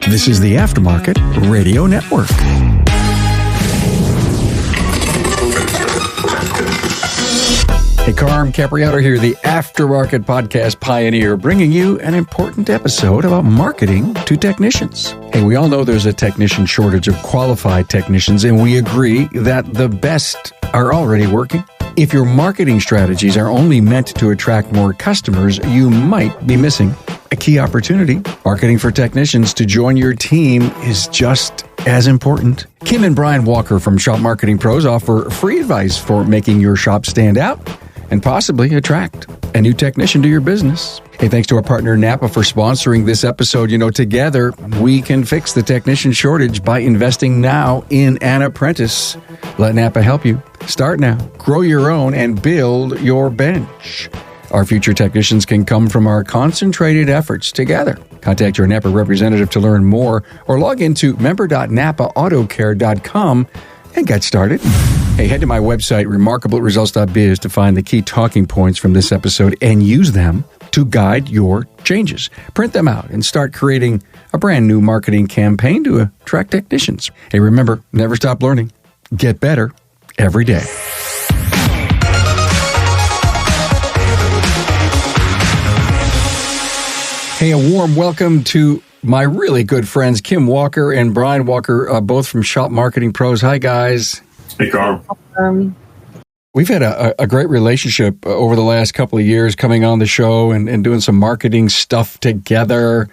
This is the Aftermarket Radio Network. Hey, Carm Capriato here, the Aftermarket Podcast Pioneer, bringing you an important episode about marketing to technicians. Hey, we all know there's a technician shortage of qualified technicians, and we agree that the best are already working. If your marketing strategies are only meant to attract more customers, you might be missing a key opportunity. Marketing for technicians to join your team is just as important. Kim and Brian Walker from Shop Marketing Pros offer free advice for making your shop stand out and possibly attract a new technician to your business. Hey, thanks to our partner NAPA for sponsoring this episode. You know, together we can fix the technician shortage by investing now in an apprentice. Let NAPA help you. Start now, grow your own, and build your bench. Our future technicians can come from our concentrated efforts together. Contact your NAPA representative to learn more or log into member.napaautocare.com and get started. Hey, head to my website, remarkableresults.biz, to find the key talking points from this episode and use them to guide your changes. Print them out and start creating a brand new marketing campaign to attract technicians. Hey, remember, never stop learning. Get better every day. Hey, a warm welcome to my really good friends, Kim Walker and Brian Walker, both from Shop Marketing Pros. Hi, guys. Hey, Carl. We've had a great relationship over the last couple of years, coming on the show and doing some marketing stuff together.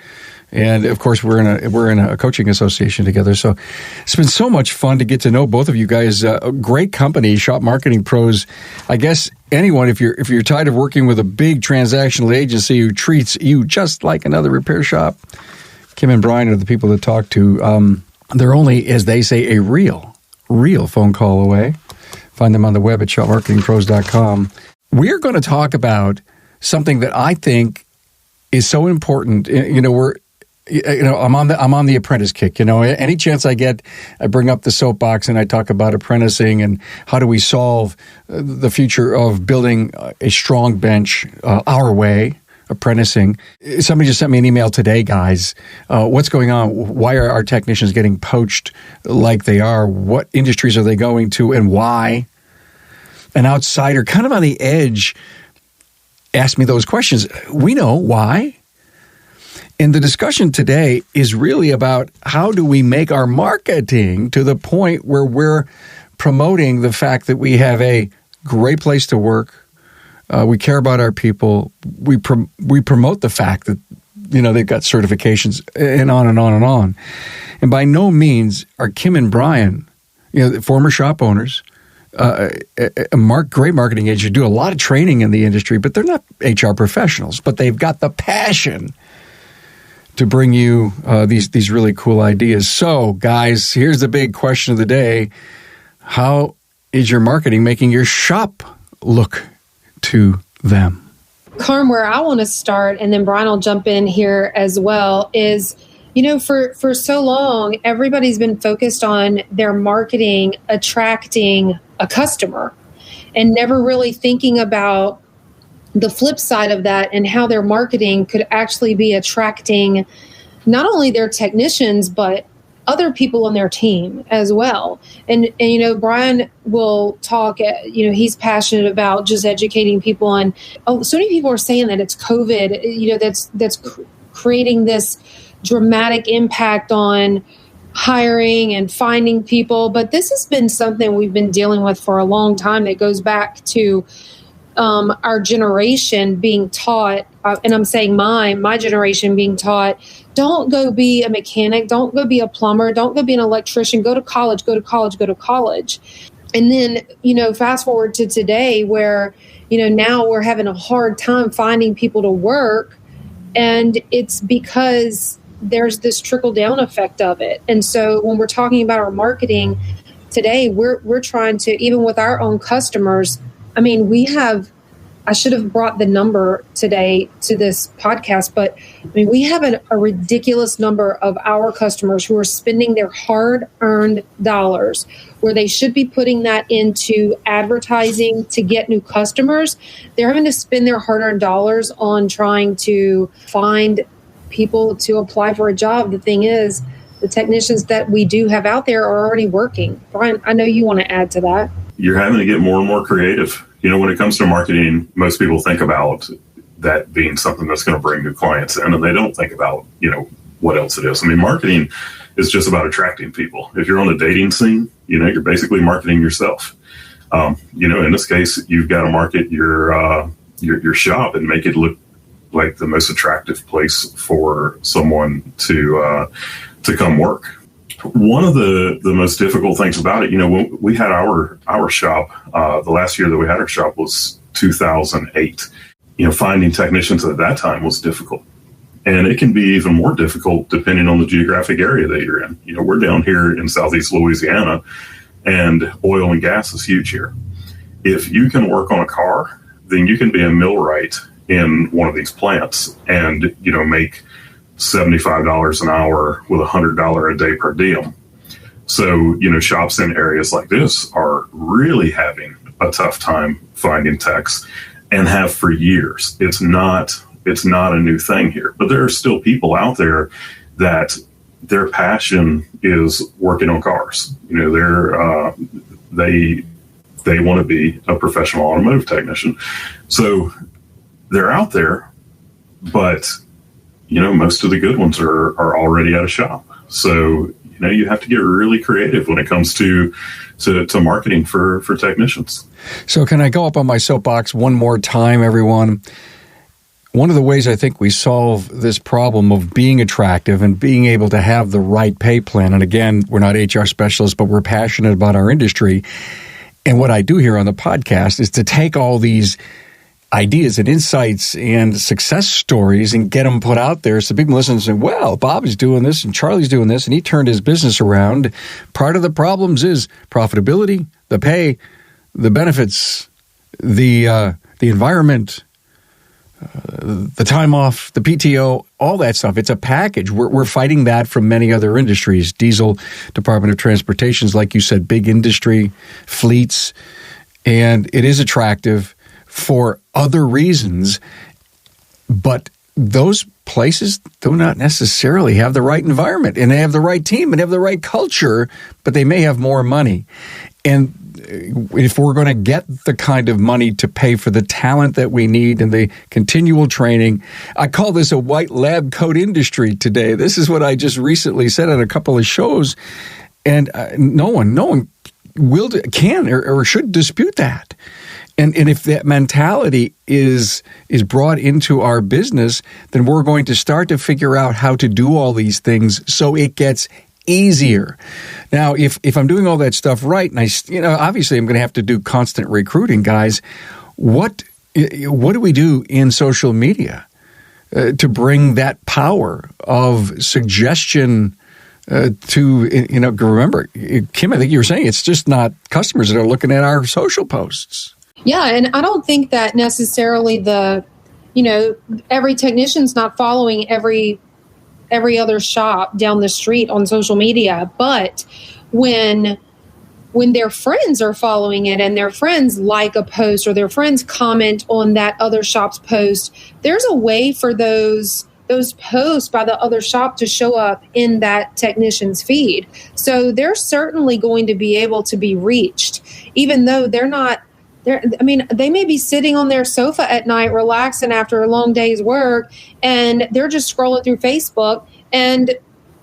And of course, we're in a coaching association together. So it's been so much fun to get to know both of you guys. A great company, Shop Marketing Pros. I guess anyone, if you're tired of working with a big transactional agency who treats you just like another repair shop, Kim and Brian are the people to talk to. They're only, as they say, a real phone call away. Find them on the web at shopmarketingpros.com. We're going to talk about something that I think is so important. I'm on the apprentice kick. Any chance I get, I bring up the soapbox and I talk about apprenticing and how do we solve the future of building a strong bench our way. Apprenticing. Somebody just sent me an email today, guys. What's going on? Why are our technicians getting poached like they are? What industries are they going to and why? An outsider, kind of on the edge, asked me those questions. We know why. And the discussion today is really about how do we make our marketing to the point where we're promoting the fact that we have a great place to work. We care about our people. We promote the fact that, they've got certifications and on and on and on. And by no means are Kim and Brian, former shop owners, great marketing agents, do a lot of training in the industry, but they're not HR professionals. But they've got the passion to bring you these really cool ideas. So, guys, here's the big question of the day. How is your marketing making your shop look to them? Carm, where I want to start, and then Brian will jump in here as well, is, for so long, everybody's been focused on their marketing attracting a customer and never really thinking about the flip side of that and how their marketing could actually be attracting not only their technicians, but other people on their team as well. And Brian will talk, he's passionate about just educating people on, so many people are saying that it's COVID, that's creating this dramatic impact on hiring and finding people. But this has been something we've been dealing with for a long time that goes back to our generation being taught, and I'm saying my generation being taught, don't go be a mechanic, don't go be a plumber, don't go be an electrician, go to college. And then, fast forward to today where, now we're having a hard time finding people to work. And it's because there's this trickle down effect of it. And so when we're talking about our marketing today, we're trying to, even with our own customers, I should have brought the number today to this podcast, but we have a ridiculous number of our customers who are spending their hard-earned dollars where they should be putting that into advertising to get new customers. They're having to spend their hard-earned dollars on trying to find people to apply for a job. The thing is, the technicians that we do have out there are already working. Brian, I know you want to add to that. You're having to get more and more creative. When it comes to marketing, most people think about that being something that's going to bring new clients in, and they don't think about, what else it is. I mean, marketing is just about attracting people. If you're on the dating scene, you're basically marketing yourself. In this case, you've got to market your shop and make it look like the most attractive place for someone to come work. One of the most difficult things about it, when we had our shop, the last year that we had our shop was 2008. Finding technicians at that time was difficult. And it can be even more difficult depending on the geographic area that you're in. We're down here in Southeast Louisiana, and oil and gas is huge here. If you can work on a car, then you can be a millwright in one of these plants and, make $75 an hour with $100 a day per diem. So, shops in areas like this are really having a tough time finding techs, and have for years. It's not a new thing here, but there are still people out there that their passion is working on cars. They want to be a professional automotive technician. So they're out there, but most of the good ones are already at a shop. So you have to get really creative when it comes to marketing for technicians. So can I go up on my soapbox one more time, everyone? One of the ways I think we solve this problem of being attractive and being able to have the right pay plan, and again, we're not HR specialists, but we're passionate about our industry. And what I do here on the podcast is to take all these ideas and insights and success stories and get them put out there so people listen and say, well, Bob is doing this and Charlie's doing this, and he turned his business around. Part of the problems is profitability, the pay, the benefits, the environment, the time off, the PTO, all that stuff. It's a package. We're fighting that from many other industries. Diesel, Department of Transportation's, like you said, big industry, fleets, and it is attractive for other reasons, but those places do not necessarily have the right environment, and they have the right team and have the right culture, but they may have more money. And if we're going to get the kind of money to pay for the talent that we need and the continual training, I call this a white lab coat industry today. This is what I just recently said on a couple of shows, and no one can or should dispute that. And if that mentality is brought into our business, then we're going to start to figure out how to do all these things so it gets easier. Now, if I'm doing all that stuff right, and obviously I'm going to have to do constant recruiting, guys. What do we do in social media to bring that power of suggestion to remember, Kim, I think you were saying it's just not customers that are looking at our social posts. Yeah, and I don't think that necessarily every technician's not following every other shop down the street on social media, but when their friends are following it and their friends like a post or their friends comment on that other shop's post, there's a way for those posts by the other shop to show up in that technician's feed. So they're certainly going to be able to be reached, even though they're not. They may be sitting on their sofa at night, relaxing after a long day's work, and they're just scrolling through Facebook, and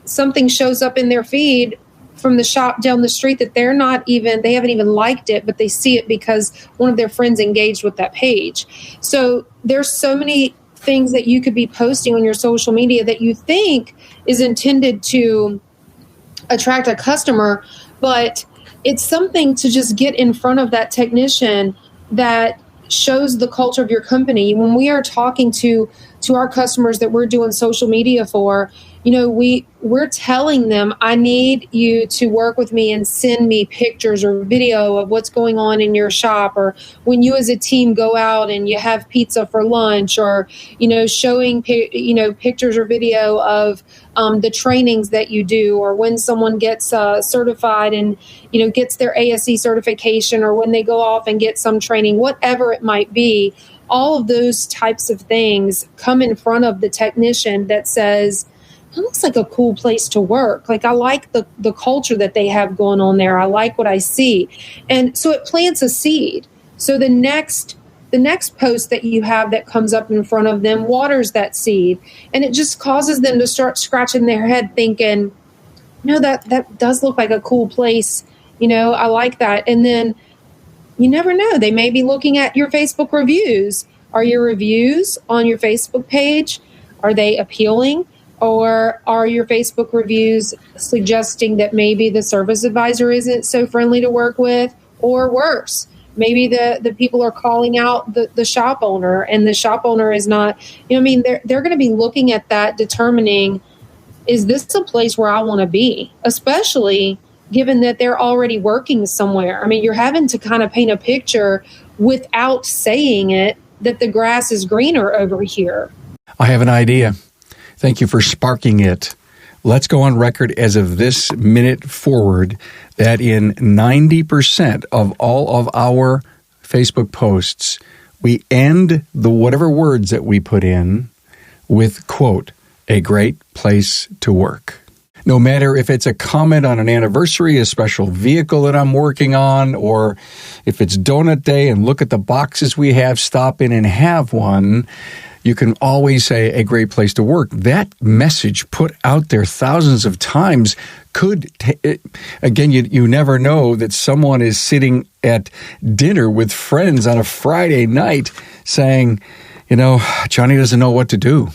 something shows up in their feed from the shop down the street that they haven't even liked it, but they see it because one of their friends engaged with that page. So there's so many things that you could be posting on your social media that you think is intended to attract a customer, but it's something to just get in front of that technician that shows the culture of your company. When we are talking to our customers that we're doing social media for, we're telling them, I need you to work with me and send me pictures or video of what's going on in your shop, or when you as a team go out and you have pizza for lunch, or, showing, pictures or video of the trainings that you do, or when someone gets certified and, gets their ASE certification, or when they go off and get some training, whatever it might be. all of those types of things come in front of the technician that says, it looks like a cool place to work. Like, I like the culture that they have going on there. I like what I see. And so it plants a seed. So the next post that you have that comes up in front of them waters that seed. And it just causes them to start scratching their head thinking, no, that does look like a cool place. I like that. And then you never know. They may be looking at your Facebook reviews. Are your reviews on your Facebook page, are they appealing? Or are your Facebook reviews suggesting that maybe the service advisor isn't so friendly to work with? Or worse, maybe the people are calling out the shop owner, and the shop owner is not, they're going to be looking at that, determining, is this a place where I want to be? Especially given that they're already working somewhere. You're having to kind of paint a picture without saying it, that the grass is greener over here. I have an idea. Thank you for sparking it. Let's go on record as of this minute forward that in 90% of all of our Facebook posts, we end the whatever words that we put in with, quote, a great place to work. No matter if it's a comment on an anniversary, a special vehicle that I'm working on, or if it's donut day and look at the boxes we have, stop in and have one, you can always say a great place to work. That message put out there thousands of times could, again, you never know that someone is sitting at dinner with friends on a Friday night saying, Johnny doesn't know what to do.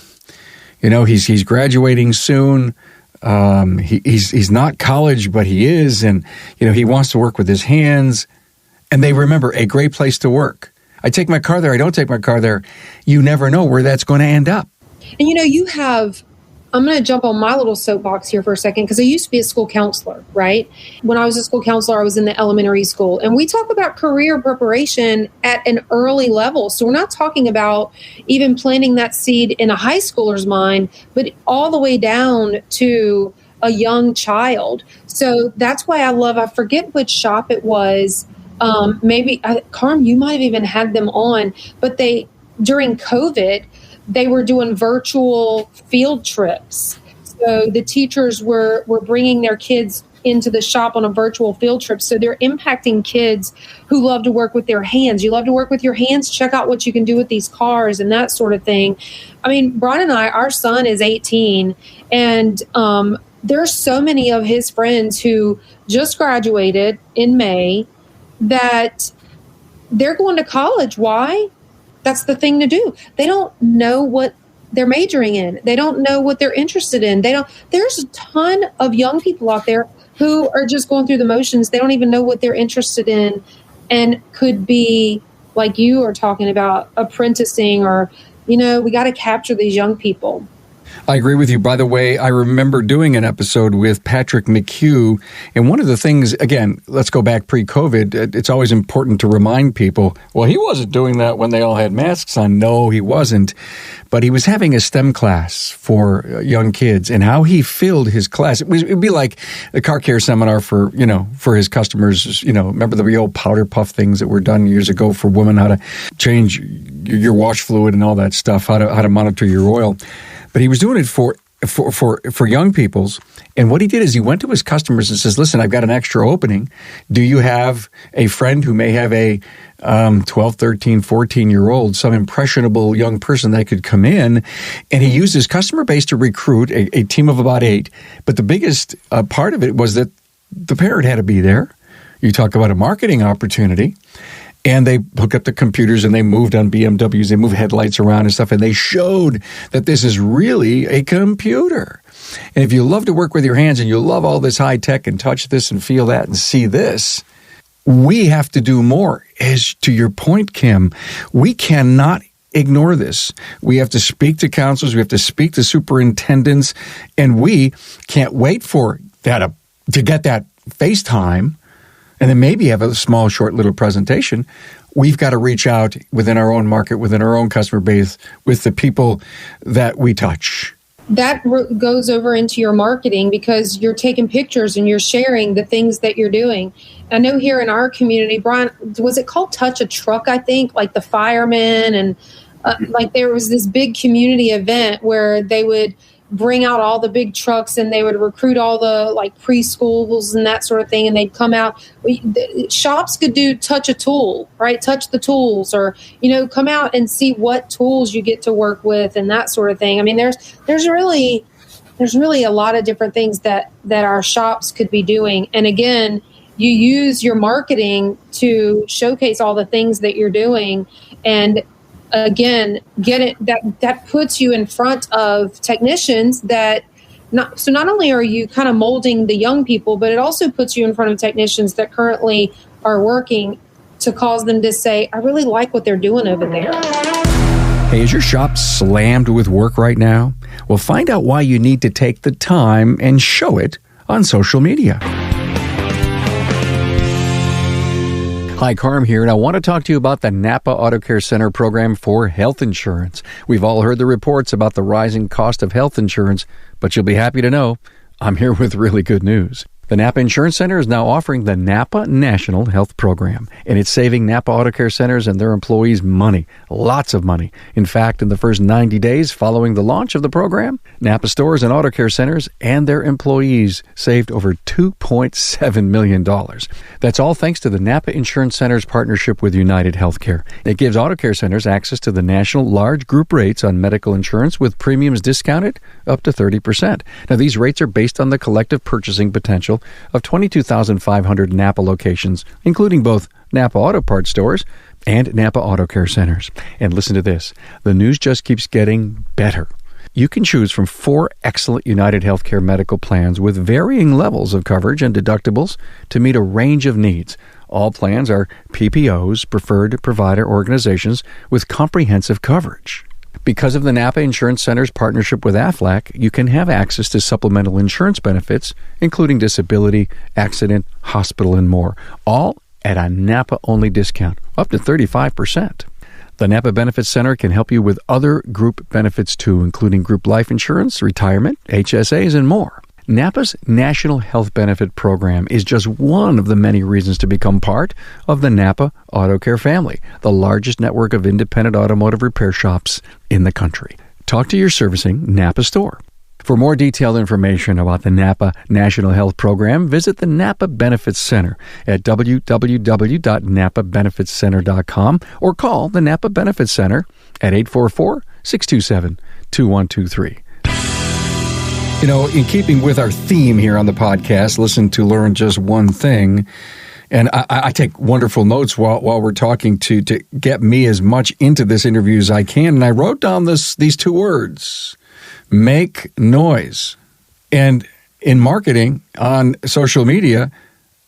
He's graduating soon. He's not college, but he is. And, he wants to work with his hands. And they remember a great place to work. I take my car there. I don't take my car there. You never know where that's going to end up. And, I'm going to jump on my little soapbox here for a second, because I used to be a school counselor, right? When I was a school counselor, I was in the elementary school. And we talk about career preparation at an early level. So we're not talking about even planting that seed in a high schooler's mind, but all the way down to a young child. So that's why I forget which shop it was. Maybe, Carm, you might have even had them on, but during COVID, they were doing virtual field trips. So the teachers were bringing their kids into the shop on a virtual field trip. So they're impacting kids who love to work with their hands. You love to work with your hands? Check out what you can do with these cars and that sort of thing. Brian and I, our son is 18, and there's so many of his friends who just graduated in May that they're going to college. Why? That's the thing to do. They don't know what they're majoring in. They don't know what they're interested in. There's a ton of young people out there who are just going through the motions. They don't even know what they're interested in, and could be, like you are talking about, apprenticing, or, we got to capture these young people. I agree with you. By the way, I remember doing an episode with Patrick McHugh, and one of the things, again, let's go back pre-COVID, it's always important to remind people, well, he wasn't doing that when they all had masks on. No, he wasn't. But he was having a STEM class for young kids, and how he filled his class. It'd be like a car care seminar for his customers. Remember the old powder puff things that were done years ago for women, how to change your wash fluid and all that stuff, how to monitor your oil. But he was doing it for young peoples. And what he did is he went to his customers and says, listen, I've got an extra opening. Do you have a friend who may have a 12, 13, 14-year-old, some impressionable young person that could come in? And he used his customer base to recruit a team of about 8. But the biggest part of it was that the parent had to be there. You talk about a marketing opportunity. And they hooked up the computers and they moved on BMWs. They moved headlights around and stuff. And they showed that this is really a computer. And if you love to work with your hands and you love all this high tech and touch this and feel that and see this, we have to do more. As to your point, Kim, we cannot ignore this. We have to speak to counselors. We have to speak to superintendents. And we can't wait for that to get that FaceTime and then maybe have a small, short little presentation. We've got to reach out within our own market, within our own customer base, with the people that we touch. That goes over into your marketing, because you're taking pictures and you're sharing the things that you're doing. I know here in our community, Brian, was it called Touch a Truck, I think, like the firemen and like there was this big community event where they would bring out all the big trucks and they would recruit all the like preschools and that sort of thing. And they'd come out. Shops could do touch a tool, right? Touch the tools, or, come out and see what tools you get to work with and that sort of thing. I mean, there's really a lot of different things that our shops could be doing. And again, you use your marketing to showcase all the things that you're doing. And again, that puts you in front of technicians not only are you kind of molding the young people, but it also puts you in front of technicians that currently are working to cause them to say, I really like what they're doing over there. Hey, is your shop slammed with work right now? Well, find out why you need to take the time and show it on social media. Hi, Carm here, and I want to talk to you about the NAPA Auto Care Center program for health insurance. We've all heard the reports about the rising cost of health insurance, but you'll be happy to know I'm here with really good news. The NAPA Insurance Center is now offering the NAPA National Health Program, and it's saving NAPA Auto Care Centers and their employees money, lots of money. In fact, in the first 90 days following the launch of the program, NAPA stores and auto care centers and their employees saved over $2.7 million. That's all thanks to the NAPA Insurance Center's partnership with United Healthcare. It gives auto care centers access to the national large group rates on medical insurance with premiums discounted up to 30%. Now, these rates are based on the collective purchasing potential of 22,500 NAPA locations, including both NAPA Auto Parts stores and NAPA Auto Care Centers. And listen to this. The news just keeps getting better. You can choose from 4 excellent United Healthcare medical plans with varying levels of coverage and deductibles to meet a range of needs. All plans are PPOs, preferred provider organizations, with comprehensive coverage. Because of the NAPA Insurance Center's partnership with AFLAC, you can have access to supplemental insurance benefits, including disability, accident, hospital, and more, all at a NAPA-only discount, up to 35%. The NAPA Benefits Center can help you with other group benefits too, including group life insurance, retirement, HSAs, and more. NAPA's National Health Benefit Program is just one of the many reasons to become part of the NAPA Auto Care family, the largest network of independent automotive repair shops in the country. Talk to your servicing NAPA store. For more detailed information about the NAPA National Health Program, visit the NAPA Benefits Center at www.napabenefitscenter.com or call the NAPA Benefits Center at 844-627-2123. In keeping with our theme here on the podcast, listen to learn just one thing. And I take wonderful notes while we're talking to get me as much into this interview as I can. And I wrote down these 2 words, make noise. And in marketing on social media,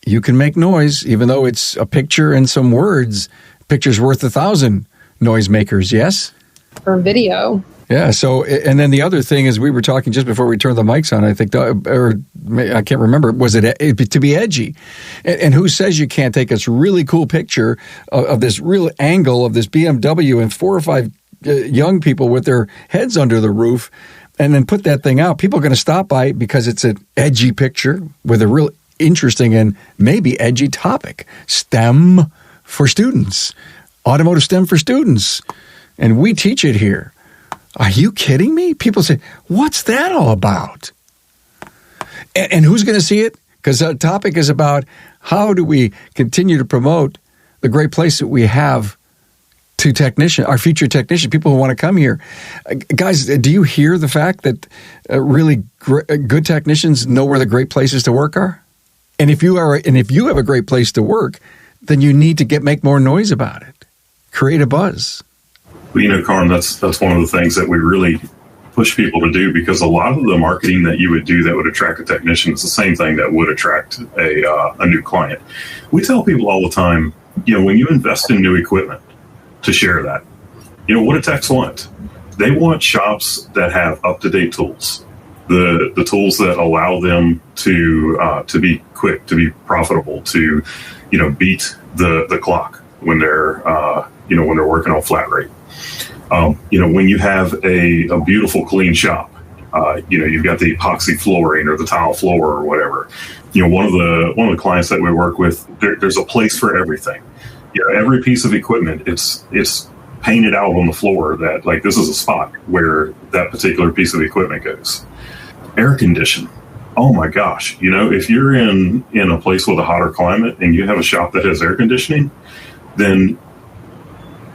you can make noise, even though it's a picture and some words. Picture's worth 1,000 noisemakers, yes? For video. Yeah. So, and then the other thing is, we were talking just before we turned the mics on, I think, or I can't remember, was it to be edgy? And who says you can't take this really cool picture of this real angle of this BMW and 4 or 5 young people with their heads under the roof and then put that thing out? People are going to stop by because it's an edgy picture with a real interesting and maybe edgy topic. STEM for students, automotive STEM for students. And we teach it here. Are you kidding me? People say, what's that all about? And who's going to see it? Because the topic is about how do we continue to promote the great place that we have to our future technicians, people who want to come here. Guys, do you hear the fact that really good technicians know where the great places to work are? And if you have a great place to work, then you need to make more noise about it. Create a buzz. Well, Carm, that's one of the things that we really push people to do, because a lot of the marketing that you would do that would attract a technician is the same thing that would attract a new client. We tell people all the time, when you invest in new equipment, to share that. What do techs want? They want shops that have up-to-date tools, the tools that allow them to be quick, to be profitable, to beat the clock when they're working on flat rate. When you have a beautiful, clean shop, You've got the epoxy flooring or the tile floor or whatever. One of the clients that we work with, there's a place for everything. Every piece of equipment, it's painted out on the floor that, like, this is a spot where that particular piece of equipment goes. Air condition. Oh my gosh. If you're in a place with a hotter climate and you have a shop that has air conditioning, then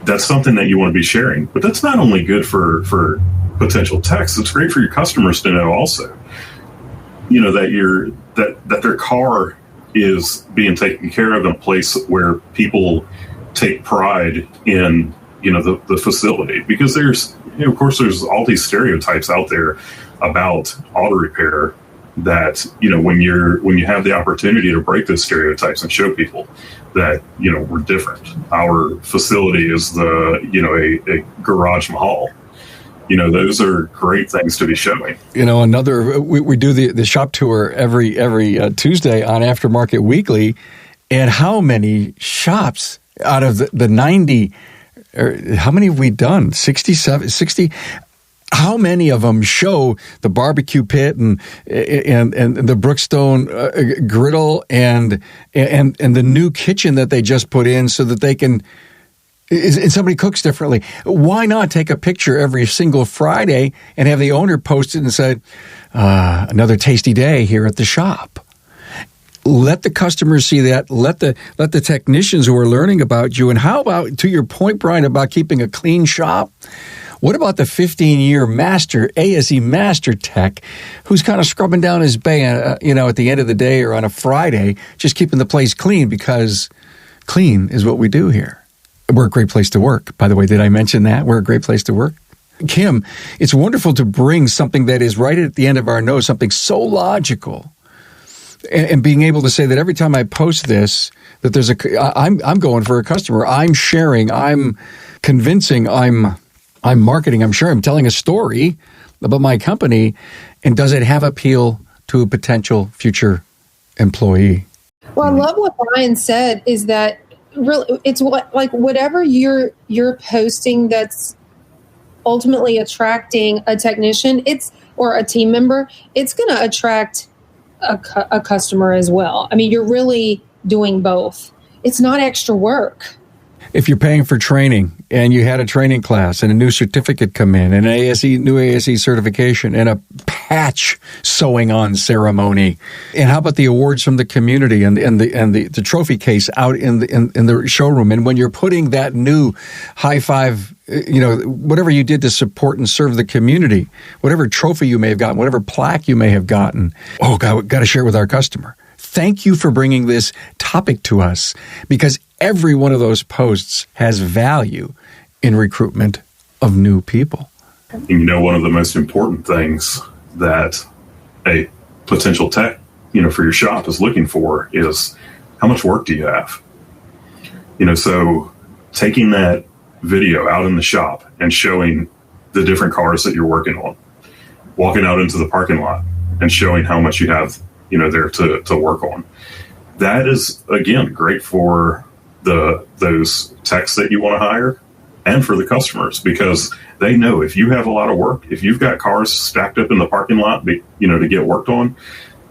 that's something that you want to be sharing. But that's not only good for potential techs, it's great for your customers to know also, that their car is being taken care of in a place where people take pride in the facility, because there's all these stereotypes out there about auto repair that when you have the opportunity to break those stereotypes and show people that we're different. Our facility is a garage mahal. Those are great things to be showing. We do the shop tour every Tuesday on Aftermarket Weekly, and how many shops out of the 90, or how many have we done? 67, 60? How many of them show the barbecue pit and the Brookstone griddle and the new kitchen that they just put in so that they can, and somebody cooks differently. Why not take a picture every single Friday and have the owner post it and say, another tasty day here at the shop? Let the customers see that. Let the technicians who are learning about you. And how about, to your point, Brian, about keeping a clean shop? What about the 15-year master, ASE master tech, who's kind of scrubbing down his bay, at the end of the day or on a Friday, just keeping the place clean, because clean is what we do here. We're a great place to work. By the way, did I mention that? We're a great place to work. Kim, it's wonderful to bring something that is right at the end of our nose, something so logical, and being able to say that every time I post this, that I'm going for a customer. I'm sharing. I'm convincing. I'm marketing. I'm sure I'm telling a story about my company. And does it have appeal to a potential future employee? Well, I love what Brian said, is that really it's whatever you're posting that's ultimately attracting a technician, or a team member, it's going to attract a customer as well. I mean, you're really doing both. It's not extra work. If you're paying for training and you had a training class and a new certificate come in, an new ASE certification, and a patch sewing on ceremony, and how about the awards from the community and the trophy case out in the showroom, and when you're putting that new high five, whatever you did to support and serve the community, whatever trophy you may have gotten, whatever plaque you may have gotten, got to share it with our customer. Thank you for bringing this topic to us, because every one of those posts has value in recruitment of new people. One of the most important things that a potential tech, for your shop is looking for is, how much work do you have? So taking that video out in the shop and showing the different cars that you're working on, walking out into the parking lot and showing how much you have there to work on. That is, again, great for those techs that you want to hire and for the customers, because they know if you have a lot of work, if you've got cars stacked up in the parking lot, to get worked on,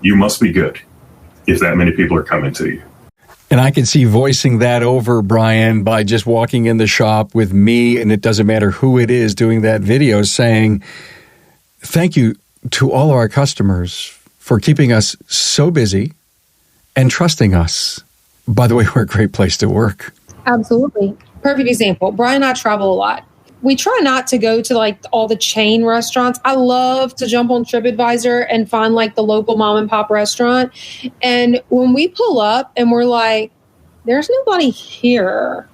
you must be good if that many people are coming to you. And I can see voicing that over, Brian, by just walking in the shop with me, and it doesn't matter who it is doing that video, saying, thank you to all of our customers for keeping us so busy and trusting us. By the way, we're a great place to work. Absolutely. Perfect example. Brian and I travel a lot. We try not to go to all the chain restaurants. I love to jump on TripAdvisor and find the local mom and pop restaurant. And when we pull up and we're like, there's nobody here,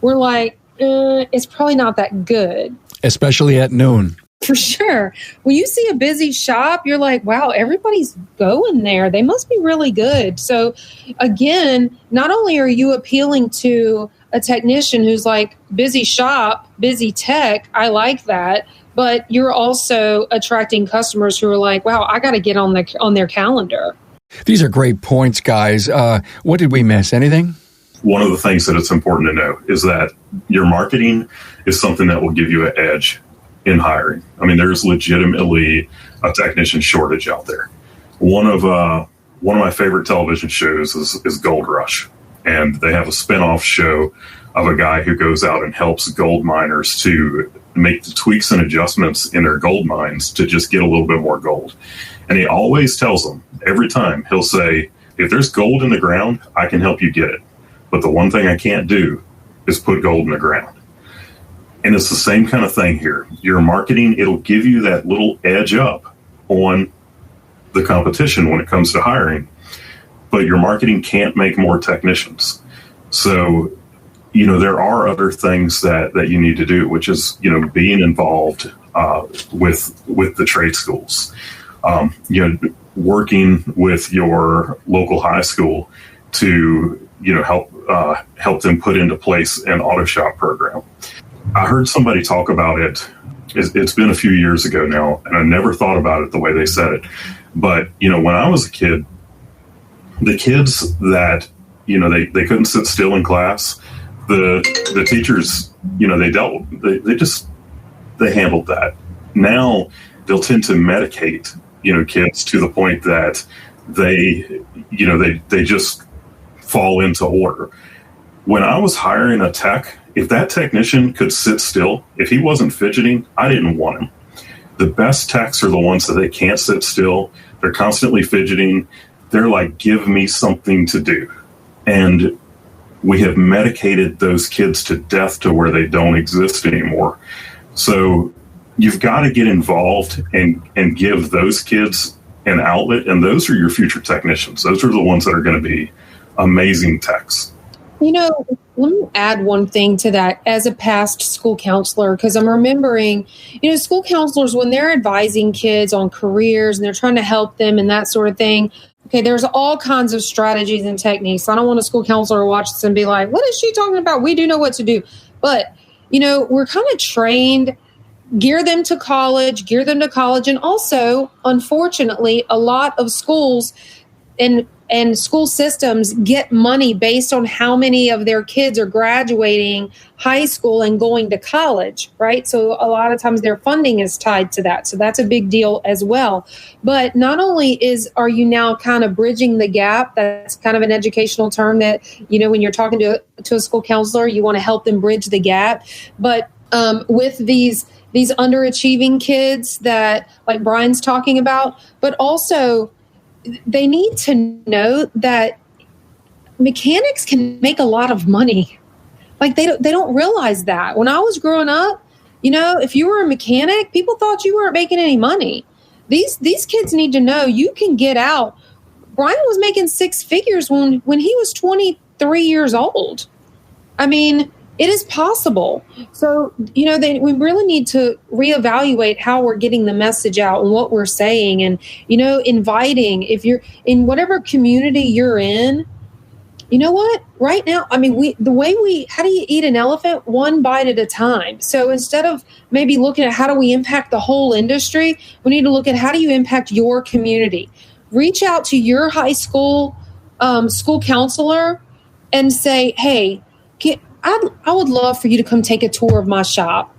we're like, it's probably not that good. Especially at noon. For sure. When you see a busy shop, you're like, wow, everybody's going there. They must be really good. So again, not only are you appealing to a technician who's like, busy shop, busy tech, I like that, but you're also attracting customers who are like, wow, I got to get on their calendar. These are great points, guys. What did we miss? Anything? One of the things that it's important to know is that your marketing is something that will give you an edge in hiring. I mean, there's legitimately a technician shortage out there. One of my favorite television shows is Gold Rush, and they have a spinoff show of a guy who goes out and helps gold miners to make the tweaks and adjustments in their gold mines to just get a little bit more gold. And he always tells them, every time, he'll say, if there's gold in the ground, I can help you get it. But the one thing I can't do is put gold in the ground. And it's the same kind of thing here. Your marketing, it'll give you that little edge up on the competition when it comes to hiring. But your marketing can't make more technicians. So, there are other things that you need to do, which is, being involved with the trade schools, working with your local high school to, help them put into place an auto shop program. I heard somebody talk about it. It's been a few years ago now, and I never thought about it the way they said it. But, when I was a kid, the kids that, they couldn't sit still in class, the teachers, they handled that. Now they'll tend to medicate, kids to the point that they just fall into order. When I was hiring a tech, if that technician could sit still, if he wasn't fidgeting, I didn't want him. The best techs are the ones that they can't sit still. They're constantly fidgeting. They're like, give me something to do. And we have medicated those kids to death to where they don't exist anymore. So you've got to get involved and give those kids an outlet. And those are your future technicians. Those are the ones that are going to be amazing techs. Let me add one thing to that as a past school counselor, because I'm remembering, school counselors, when they're advising kids on careers and they're trying to help them and that sort of thing, okay, there's all kinds of strategies and techniques. I don't want a school counselor to watch this and be like, what is she talking about? We do know what to do. But, we're kind of trained, gear them to college. And also, unfortunately, a lot of schools and school systems get money based on how many of their kids are graduating high school and going to college, right? So a lot of times their funding is tied to that. So that's a big deal as well. But not only are you now kind of bridging the gap, that's kind of an educational term that, when you're talking to a school counselor, you want to help them bridge the gap. But with these underachieving kids that like Brian's talking about, but also they need to know that mechanics can make a lot of money. Like they don't realize that. When I was growing up, if you were a mechanic, people thought you weren't making any money. These kids need to know you can get out. Brian was making six figures when he was 23 years old. I mean, it is possible. So, we really need to reevaluate how we're getting the message out and what we're saying and, inviting. If you're in whatever community you're in, you know what? Right now, I mean, how do you eat an elephant? One bite at a time. So instead of maybe looking at how do we impact the whole industry, we need to look at how do you impact your community. Reach out to your high school school counselor and say, hey, I would love for you to come take a tour of my shop.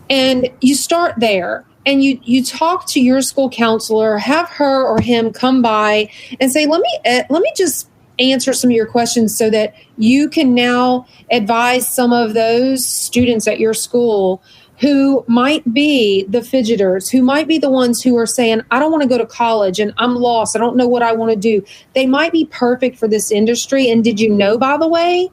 And you start there and you talk to your school counselor, have her or him come by and say, let me just answer some of your questions so that you can now advise some of those students at your school who might be the fidgeters, who might be the ones who are saying, I don't want to go to college and I'm lost. I don't know what I want to do. They might be perfect for this industry. And did you know, by the way,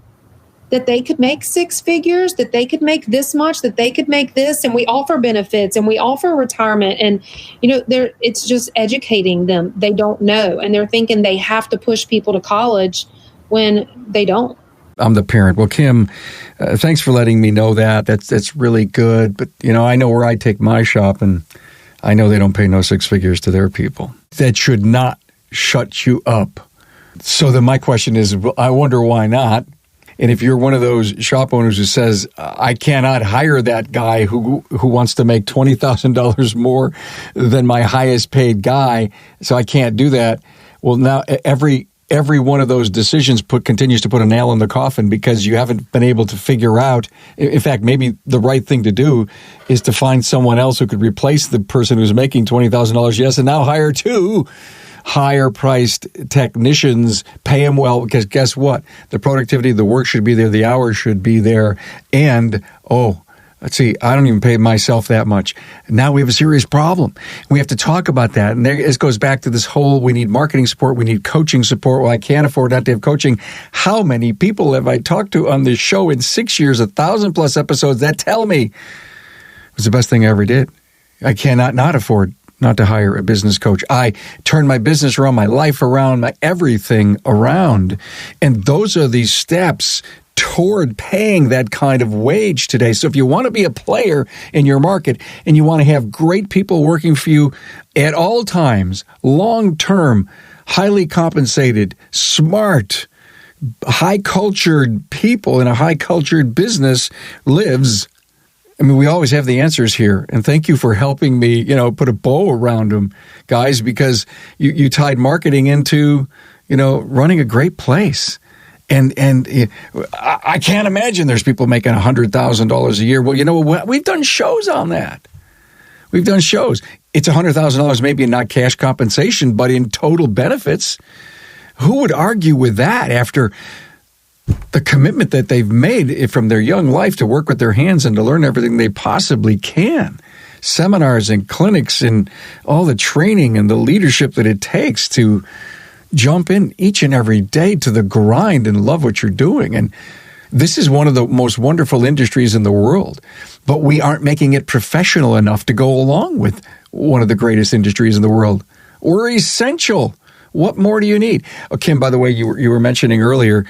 that they could make six figures, that they could make this much, that they could make this, and we offer benefits and we offer retirement. And, it's just educating them. They don't know. And they're thinking they have to push people to college when they don't. I'm the parent. Well, Kim, thanks for letting me know that. That's really good. But, I know where I take my shop, and I know they don't pay no six figures to their people. That should not shut you up. So then my question is, I wonder why not? And if you're one of those shop owners who says, I cannot hire that guy who wants to make $20,000 more than my highest paid guy, so I can't do that. Well, now every every one of those decisions continues to put a nail in the coffin because you haven't been able to figure out. In fact, maybe the right thing to do is to find someone else who could replace the person who's making $20,000. Yes, and now hire 2 higher-priced technicians, pay them well, because guess what? The productivity, the work should be there, the hours should be there, and, let's see, I don't even pay myself that much. Now we have a serious problem. We have to talk about that. And this goes back to this whole, we need marketing support, we need coaching support. Well, I can't afford not to have coaching. How many people have I talked to on this show in 6 years, 1,000+ episodes that tell me it was the best thing I ever did? I cannot not afford not to hire a business coach. I turned my business around, my life around, my everything around. And those are these steps toward paying that kind of wage today. So if you want to be a player in your market and you want to have great people working for you at all times, long-term, highly compensated, smart, high-cultured people in a high-cultured business lives, I mean, we always have the answers here. And thank you for helping me, put a bow around them, guys, because you tied marketing into, running a great place. And I can't imagine there's people making $100,000 a year. Well, you know what? We've done shows on that. We've done shows. It's $100,000 maybe in not cash compensation, but in total benefits. Who would argue with that after the commitment that they've made from their young life to work with their hands and to learn everything they possibly can? Seminars and clinics and all the training and the leadership that it takes to jump in each and every day to the grind and love what you're doing. And this is one of the most wonderful industries in the world, but we aren't making it professional enough to go along with one of the greatest industries in the world. We're essential. What more do you need? Oh, Kim, by the way, you were mentioning earlier,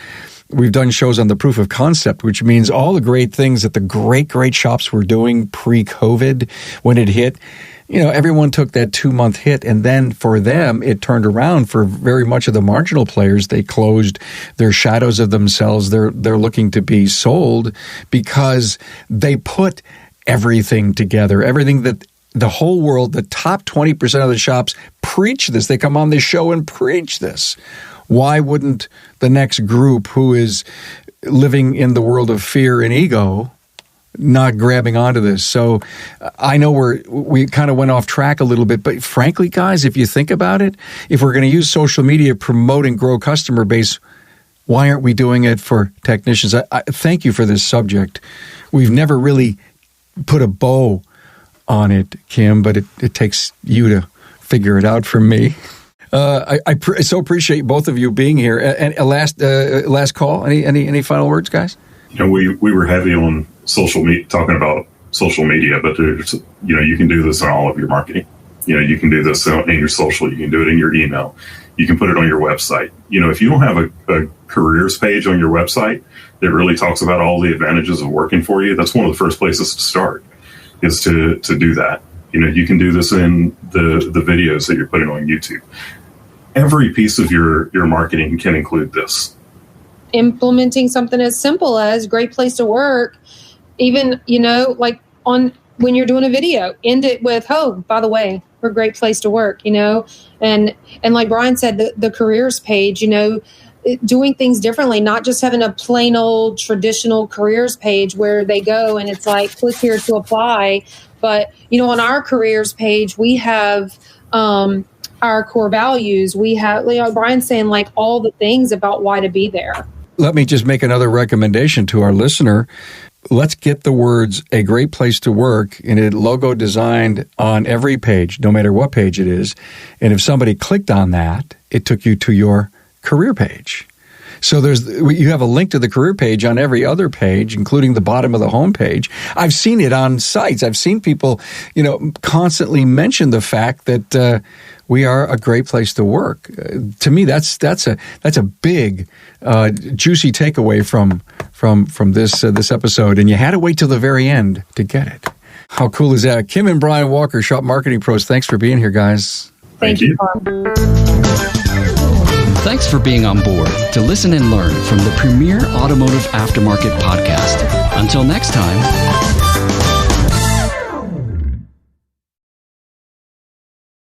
we've done shows on the proof of concept, which means all the great things that the great shops were doing pre-COVID when it hit. Everyone took that 2-month hit, and then for them, it turned around. For very much of the marginal players, they closed their shadows of themselves. They're looking to be sold because they put everything together, everything that the whole world, the top 20% of the shops preach this. They come on this show and preach this. Why wouldn't the next group who is living in the world of fear and ego not grabbing onto this? So I know we kind of went off track a little bit, but frankly, guys, if you think about it, if we're going to use social media to promote and grow customer base, why aren't we doing it for technicians? I thank you for this subject. We've never really put a bow on it, Kim, but it takes you to figure it out for me. I so appreciate both of you being here. And last call. Any final words, guys? We were heavy on social media, talking about social media, but there's, you can do this in all of your marketing. You can do this in your social. You can do it in your email. You can put it on your website. If you don't have a careers page on your website that really talks about all the advantages of working for you, that's one of the first places to start, is to do that. You can do this in the videos that you're putting on YouTube. Every piece of your marketing can include this. Implementing something as simple as great place to work, even, like when you're doing a video, end it with, by the way, we're a great place to work, and like Brian said, the careers page, doing things differently, not just having a plain old traditional careers page where they go and it's like, click here to apply. But, on our careers page, we have our core values. We have, Brian's saying, like, all the things about why to be there. Let me just make another recommendation to our listener. Let's get the words "a great place to work" in a logo designed on every page, no matter what page it is. And if somebody clicked on that, it took you to your career page. So you have a link to the career page on every other page, including the bottom of the home page. I've seen it on sites. I've seen people, constantly mention the fact that we are a great place to work. To me, that's a big, juicy takeaway from this episode. And you had to wait till the very end to get it. How cool is that? Kim and Brian Walker, Shop Marketing Pros. Thanks for being here, guys. Thank you. Thanks for being on board to listen and learn from the premier automotive aftermarket podcast. Until next time.